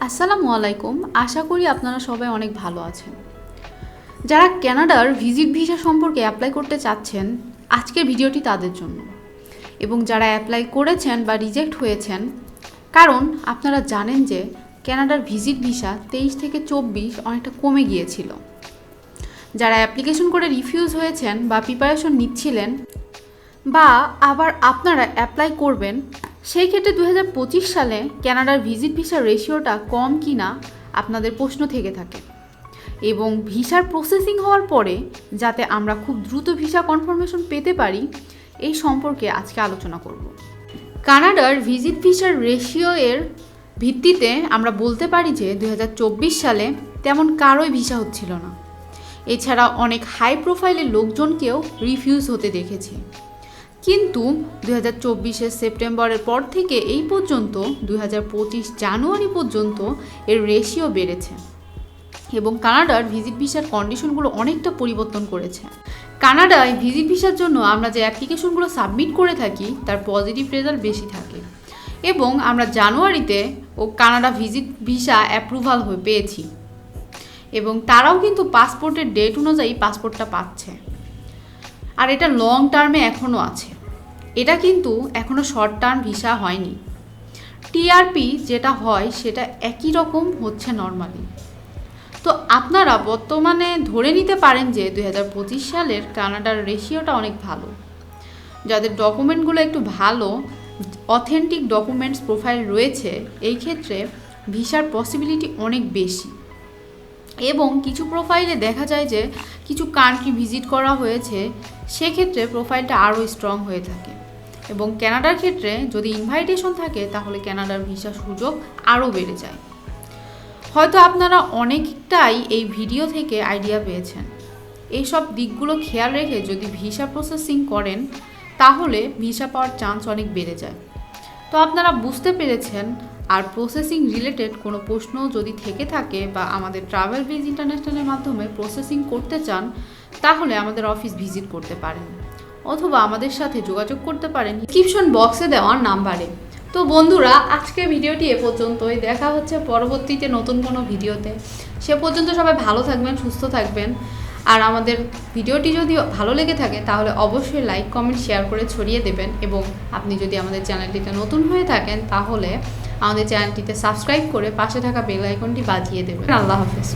আসসালামু আলাইকুম। আশা করি আপনারা সবাই অনেক ভালো আছেন। যারা কানাডার ভিজিট ভিসা সম্পর্কে অ্যাপ্লাই করতে চাচ্ছেন, আজকের ভিডিওটি তাদের জন্য। এবং যারা অ্যাপ্লাই করেছেন বা রিজেক্ট হয়েছেন, কারণ আপনারা জানেন যে কানাডার ভিজিট ভিসা 23 থেকে 24 অনেকটা কমে গিয়েছিল। যারা অ্যাপ্লিকেশন করে রিফিউজ হয়েছেন বা প্রিপারেশন নিচ্ছিলেন বা আবার আপনারা অ্যাপ্লাই করবেন, সেই ক্ষেত্রে 2025 সালে কানাডার ভিজিট ভিসার রেশিওটা কম কি না আপনাদের প্রশ্ন থেকে থাকে, এবং ভিসার প্রসেসিং হওয়ার পরে যাতে আমরা খুব দ্রুত ভিসা কনফার্মেশন পেতে পারি এই সম্পর্কে আজকে আলোচনা করব। কানাডার ভিজিট ভিসার রেশিও এর ভিত্তিতে আমরা বলতে পারি যে 2024 সালে তেমন কারোই ভিসা হচ্ছিল না। এছাড়া অনেক হাই প্রোফাইলের লোকজনকেও রিফিউজ হতে দেখেছি। কিন্তু 2024 সেপ্টেম্বরের পর থেকে এই পর্যন্ত 2025 জানুয়ারি পর্যন্ত এর রেশিও বেড়েছে এবং কানাডার ভিজিট ভিসার কন্ডিশনগুলো অনেকটা পরিবর্তন করেছে। কানাডায় ভিজিট ভিসার জন্য আমরা যে অ্যাপ্লিকেশনগুলো সাবমিট করে থাকি তার পজিটিভ রেজাল্ট বেশি থাকে এবং আমরা জানুয়ারিতে কানাডা ভিজিট ভিসা অ্যাপ্রুভাল হয়ে পেয়েছি এবং তারাও কিন্তু পাসপোর্টের ডেট অনুযায়ী পাসপোর্টটা পাচ্ছে। আর এটা লং টার্মে এখনও আছে, এটা কিন্তু এখনও শর্ট টার্ম ভিসা হয়নি। টিআরপি যেটা হয় সেটা একই রকম হচ্ছে নর্মালি। তো আপনারা বর্তমানে ধরে নিতে পারেন যে 2025 সালের কানাডার রেশিওটা অনেক ভালো। যাদের ডকুমেন্টগুলো একটু ভালো, অথেন্টিক ডকুমেন্টস প্রোফাইল রয়েছে, এই ক্ষেত্রে ভিসার পসিবিলিটি অনেক বেশি। এবং কিছু প্রোফাইলে দেখা যায় যে কিছু কান্ট্রি ভিজিট করা হয়েছে, সেক্ষেত্রে প্রোফাইলটা আরও স্ট্রং হয়ে থাকে। এবং কানাডার ক্ষেত্রে যদি ইনভাইটেশন থাকে তাহলে কানাডার ভিসা সুযোগ আরও বেড়ে যায়। হয়তো আপনারা অনেকটাই এই ভিডিও থেকে আইডিয়া পেয়েছেন। এইসব দিকগুলো খেয়াল রেখে যদি ভিসা প্রসেসিং করেন তাহলে ভিসা পাওয়ার চান্স অনেক বেড়ে যায়। তো আপনারা বুঝতে পেরেছেন। আর প্রসেসিং রিলেটেড কোনো প্রশ্ন যদি থেকে থাকে বা আমাদের ট্রাভেল বিজ ইন্টারন্যাশনালের মাধ্যমে প্রসেসিং করতে চান তাহলে আমাদের অফিস ভিজিট করতে পারেন অথবা আমাদের সাথে যোগাযোগ করতে পারেন ডিসক্রিপশন বক্সে দেওয়া নাম্বারে। তো বন্ধুরা, আজকের ভিডিওটি এ পর্যন্তই। দেখা হচ্ছে পরবর্তীতে নতুন কোনো ভিডিওতে। সে পর্যন্ত সবাই ভালো থাকবেন, সুস্থ থাকবেন। আর আমাদের ভিডিওটি যদি ভালো লেগে থাকে তাহলে অবশ্যই লাইক, কমেন্ট, শেয়ার করে ছড়িয়ে দেবেন। এবং আপনি যদি আমাদের চ্যানেলটিতে নতুন হয়ে থাকেন তাহলে আমাদের চ্যানেলটিতে সাবস্ক্রাইব করে পাশে থাকা বেল আইকনটি বাজিয়ে দেবেন। আল্লাহ হাফেজ।